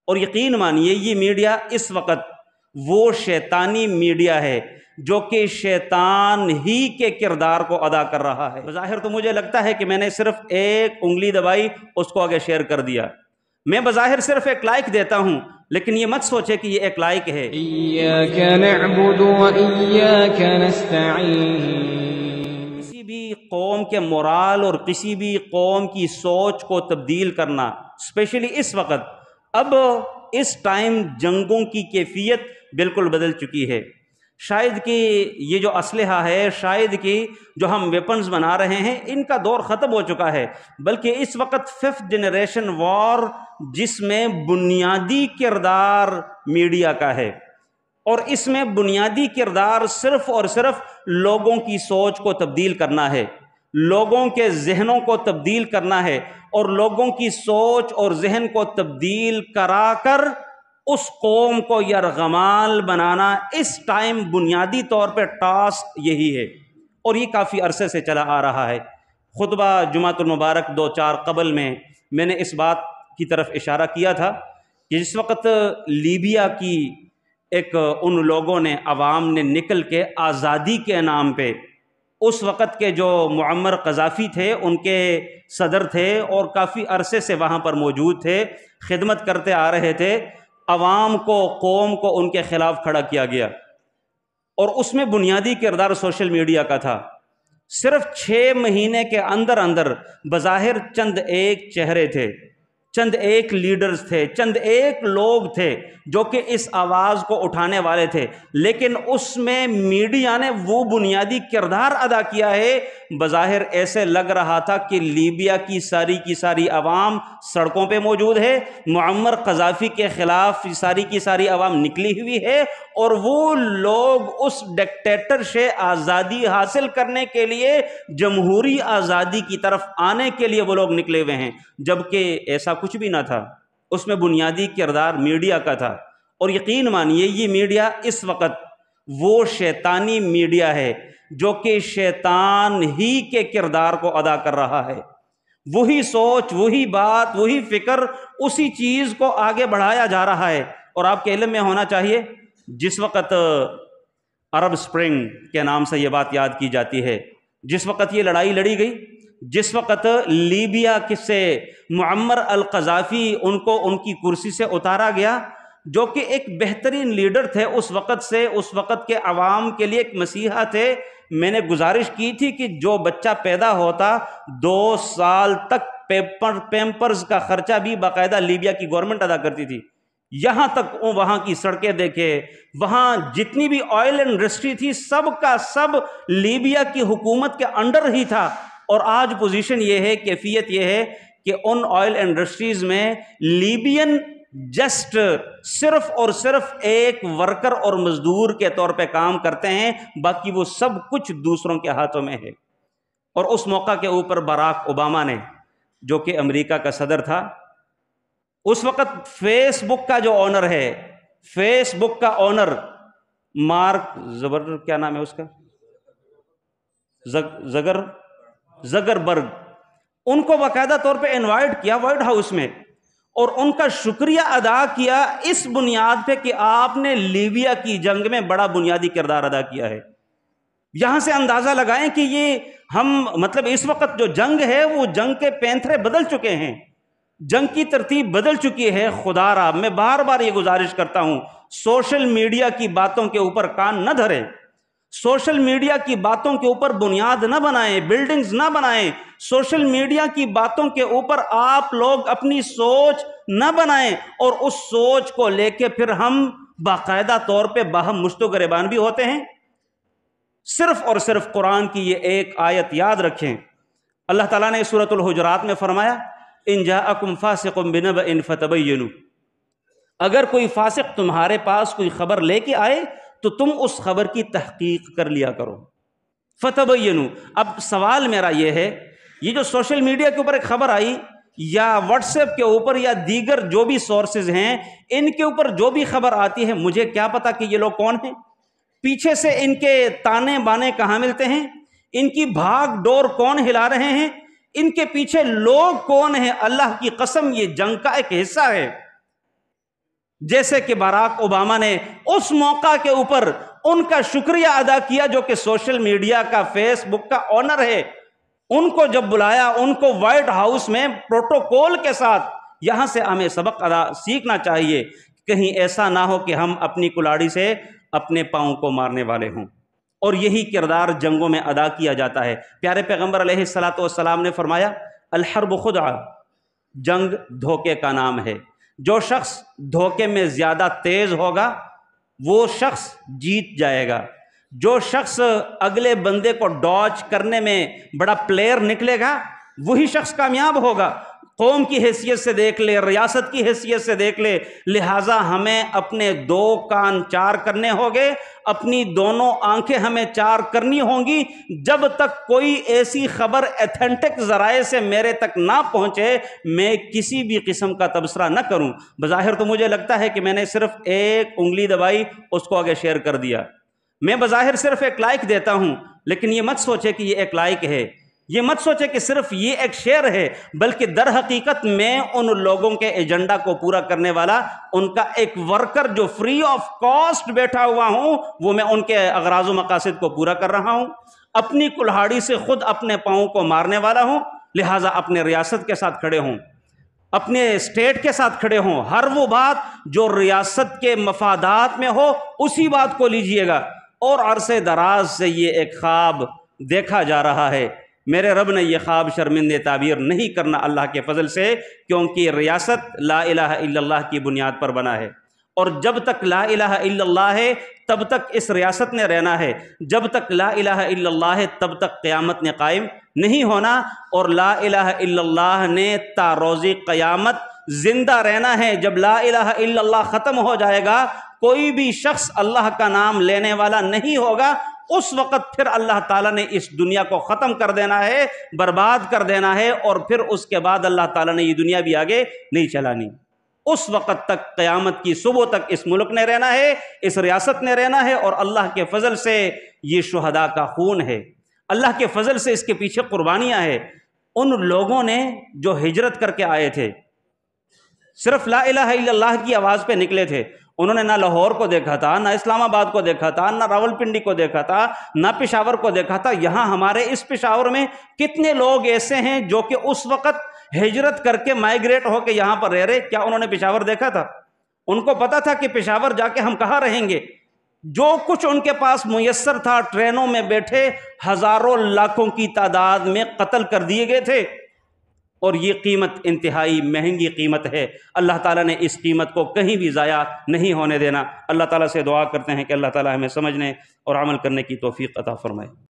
اور یقین مانیے یہ میڈیا اس وقت وہ شیطانی میڈیا ہے جو کہ شیطان ہی کے کردار کو ادا کر رہا ہے۔ بظاہر تو مجھے لگتا ہے کہ میں نے صرف ایک انگلی دبائی، اس کو آگے شیئر کر دیا۔ میں بظاہر صرف ایک لائک دیتا ہوں، لیکن یہ مت سوچے کہ یہ ایک لائک ہے۔ ایاک نعبد و ایاک نستعین۔ کسی بھی قوم کے مورال اور کسی بھی قوم کی سوچ کو تبدیل کرنا، اسپیشلی اس وقت، اب اس ٹائم جنگوں کی کیفیت بالکل بدل چکی ہے۔ شاید کہ یہ جو اسلحہ ہے، شاید کہ جو ہم ویپنز بنا رہے ہیں، ان کا دور ختم ہو چکا ہے، بلکہ اس وقت 5th جنریشن وار جس میں بنیادی کردار میڈیا کا ہے، اور اس میں بنیادی کردار صرف اور صرف لوگوں کی سوچ کو تبدیل کرنا ہے، لوگوں کے ذہنوں کو تبدیل کرنا ہے، اور لوگوں کی سوچ اور ذہن کو تبدیل کرا کر اس قوم کو یرغمال بنانا اس ٹائم بنیادی طور پہ ٹاسک یہی ہے، اور یہ کافی عرصے سے چلا آ رہا ہے۔ خطبہ جمعۃ المبارک 2-4 قبل میں نے اس بات کی طرف اشارہ کیا تھا کہ جس وقت لیبیا کی ان لوگوں نے، عوام نے نکل کے آزادی کے نام پہ، اس وقت کے جو معمر قذافی تھے ان کے صدر تھے اور کافی عرصے سے وہاں پر موجود تھے، خدمت کرتے آ رہے تھے، عوام کو، قوم کو ان کے خلاف کھڑا کیا گیا، اور اس میں بنیادی کردار سوشل میڈیا کا تھا۔ صرف 6 مہینے کے اندر اندر بظاہر چند ایک چہرے تھے، چند ایک لیڈرز تھے، چند ایک لوگ تھے جو کہ اس آواز کو اٹھانے والے تھے، لیکن اس میں میڈیا نے وہ بنیادی کردار ادا کیا ہے۔ بظاہر ایسے لگ رہا تھا کہ لیبیا کی ساری عوام سڑکوں پہ موجود ہے، معمر قذافی کے خلاف کی ساری عوام نکلی ہوئی ہے، اور وہ لوگ اس ڈکٹیٹر سے آزادی حاصل کرنے کے لیے، جمہوری آزادی کی طرف آنے کے لیے وہ لوگ نکلے ہوئے ہیں، جبکہ ایسا کچھ بھی نہ تھا۔ اس میں بنیادی کردار میڈیا کا تھا، اور یقین مانیے یہ میڈیا اس وقت وہ شیطانی میڈیا ہے جو کہ شیطان ہی کے کردار کو ادا کر رہا ہے۔ وہی سوچ، وہی بات، وہی فکر، اسی چیز کو آگے بڑھایا جا رہا ہے۔ اور آپ کے علم میں ہونا چاہیے، جس وقت عرب سپرنگ کے نام سے یہ بات یاد کی جاتی ہے، جس وقت یہ لڑائی لڑی گئی، جس وقت لیبیا سے معمر القذافی ان کو ان کی کرسی سے اتارا گیا، جو کہ ایک بہترین لیڈر تھے اس وقت سے، اس وقت کے عوام کے لیے ایک مسیحا تھے۔ میں نے گزارش کی تھی کہ جو بچہ پیدا ہوتا 2 سال تک پیمپرز کا خرچہ بھی باقاعدہ لیبیا کی گورنمنٹ ادا کرتی تھی، یہاں تک وہاں کی سڑکیں دیکھے، وہاں جتنی بھی آئل انڈسٹری تھی سب کا سب لیبیا کی حکومت کے انڈر ہی تھا۔ اور آج پوزیشن یہ ہے، کیفیت یہ ہے کہ ان آئل انڈسٹریز میں لیبین جسٹ صرف اور صرف ایک ورکر اور مزدور کے طور پہ کام کرتے ہیں، باقی وہ سب کچھ دوسروں کے ہاتھوں میں ہے۔ اور اس موقع کے اوپر باراک اوباما نے، جو کہ امریکہ کا صدر تھا، اس وقت فیس بک کا جو آنر ہے، فیس بک کا آنر مارک کیا نام ہے اس کا، زگربرگ، ان کو باقاعدہ طور پہ انوائٹ کیا وائٹ ہاؤس میں، اور ان کا شکریہ ادا کیا اس بنیاد پہ کہ آپ نے لیبیا کی جنگ میں بڑا بنیادی کردار ادا کیا ہے۔ یہاں سے اندازہ لگائیں کہ یہ مطلب اس وقت جو جنگ ہے وہ جنگ کے پینترے بدل چکے ہیں، جنگ کی ترتیب بدل چکی ہے۔ خدا را، میں بار بار یہ گزارش کرتا ہوں، سوشل میڈیا کی باتوں کے اوپر کان نہ دھریں، سوشل میڈیا کی باتوں کے اوپر بنیاد نہ بنائیں، بلڈنگز نہ بنائیں، سوشل میڈیا کی باتوں کے اوپر آپ لوگ اپنی سوچ نہ بنائیں، اور اس سوچ کو لے کے پھر ہم باقاعدہ طور پہ باہم مشت و گریبان بھی ہوتے ہیں۔ صرف اور صرف قرآن کی یہ ایک آیت یاد رکھیں، اللہ تعالیٰ نے سورۃ الحجرات میں فرمایا، ان جاءکم فاسق بنبأ فتبینوا، اگر کوئی فاسق تمہارے پاس کوئی خبر لے کے آئے تو تم اس خبر کی تحقیق کر لیا کرو۔ فتبینوا، اب سوال میرا یہ ہے، یہ جو سوشل میڈیا کے اوپر ایک خبر آئی، یا واٹس ایپ کے اوپر، یا دیگر جو بھی سورسز ہیں، ان کے اوپر جو بھی خبر آتی ہے، مجھے کیا پتا کہ یہ لوگ کون ہیں، پیچھے سے ان کے تانے بانے کہاں ملتے ہیں، ان کی بھاگ ڈور کون ہلا رہے ہیں، ان کے پیچھے لوگ کون ہیں۔ اللہ کی قسم یہ جنگ کا ایک حصہ ہے۔ جیسے کہ باراک اوباما نے اس موقع کے اوپر ان کا شکریہ ادا کیا جو کہ سوشل میڈیا کا، فیس بک کا آنر ہے، ان کو جب بلایا، ان کو وائٹ ہاؤس میں پروٹوکول کے ساتھ، یہاں سے ہمیں سبق سیکھنا چاہیے، کہیں ایسا نہ ہو کہ ہم اپنی کلاڑی سے اپنے پاؤں کو مارنے والے ہوں۔ اور یہی کردار جنگوں میں ادا کیا جاتا ہے۔ پیارے پیغمبر علیہ الصلاۃ والسلام نے فرمایا الحرب خدعہ، جنگ دھوکے کا نام ہے، جو شخص دھوکے میں زیادہ تیز ہوگا وہ شخص جیت جائے گا، جو شخص اگلے بندے کو ڈاج کرنے میں بڑا پلیئر نکلے گا وہی شخص کامیاب ہوگا۔ قوم کی حیثیت سے دیکھ لے، ریاست کی حیثیت سے دیکھ لے، لہٰذا ہمیں اپنے دو کان چار کرنے ہوں گے، اپنی دونوں آنکھیں ہمیں چار کرنی ہوں گی، جب تک کوئی ایسی خبر ایتھینٹک ذرائع سے میرے تک نہ پہنچے میں کسی بھی قسم کا تبصرہ نہ کروں۔ بظاہر تو مجھے لگتا ہے کہ میں نے صرف ایک انگلی دبائی، اس کو آگے شیئر کر دیا، میں بظاہر صرف ایک لائک دیتا ہوں، لیکن یہ مت سوچے کہ یہ ایک لائک ہے، یہ مت سوچے کہ صرف یہ ایک شیئر ہے، بلکہ در حقیقت میں ان لوگوں کے ایجنڈا کو پورا کرنے والا، ان کا ایک ورکر جو فری آف کاسٹ بیٹھا ہوا ہوں، وہ میں ان کے اغراض و مقاصد کو پورا کر رہا ہوں، اپنی کلہاڑی سے خود اپنے پاؤں کو مارنے والا ہوں، لہٰذا اپنے ریاست کے ساتھ کھڑے ہوں، اپنے اسٹیٹ کے ساتھ کھڑے ہوں، ہر وہ بات جو ریاست کے مفادات میں ہو اسی بات کو لیجئے گا۔ اور عرصے دراز سے یہ ایک خواب دیکھا جا رہا ہے، میرے رب نے یہ خواب شرمندہ تعبیر نہیں کرنا اللہ کے فضل سے، کیونکہ ریاست لا الہ الا اللہ کی بنیاد پر بنا ہے، اور جب تک لا الہ الا اللہ ہے تب تک اس ریاست نے رہنا ہے، جب تک لا الہ الا اللہ ہے تب تک قیامت نے قائم نہیں ہونا، اور لا الہ الا اللہ نے تا روز قیامت زندہ رہنا ہے۔ جب لا الہ الا اللہ ختم ہو جائے گا، کوئی بھی شخص اللہ کا نام لینے والا نہیں ہوگا، اس وقت پھر اللہ تعالیٰ نے اس دنیا کو ختم کر دینا ہے، برباد کر دینا ہے، اور پھر اس کے بعد اللہ تعالیٰ نے یہ دنیا بھی آگے نہیں چلانی۔ اس وقت تک، قیامت کی صبح تک اس ملک نے رہنا ہے، اس ریاست نے رہنا ہے، اور اللہ کے فضل سے یہ شہداء کا خون ہے، اللہ کے فضل سے اس کے پیچھے قربانیاں ہیں۔ ان لوگوں نے جو ہجرت کر کے آئے تھے، صرف لا الہ الا اللہ کی آواز پہ نکلے تھے، انہوں نے نہ لاہور کو دیکھا تھا، نہ اسلام آباد کو دیکھا تھا، نہ راول پنڈی کو دیکھا تھا، نہ پشاور کو دیکھا تھا۔ یہاں ہمارے اس پشاور میں کتنے لوگ ایسے ہیں جو کہ اس وقت ہجرت کر کے مائیگریٹ ہو کے یہاں پر رہ رہے، کیا انہوں نے پشاور دیکھا تھا؟ ان کو پتا تھا کہ پشاور جا کے ہم کہاں رہیں گے؟ جو کچھ ان کے پاس میسر تھا، ٹرینوں میں بیٹھے ہزاروں لاکھوں کی تعداد میں قتل کر دیے گئے تھے، اور یہ قیمت انتہائی مہنگی قیمت ہے۔ اللہ تعالیٰ نے اس قیمت کو کہیں بھی ضائع نہیں ہونے دینا۔ اللہ تعالیٰ سے دعا کرتے ہیں کہ اللہ تعالیٰ ہمیں سمجھنے اور عمل کرنے کی توفیق عطا فرمائے۔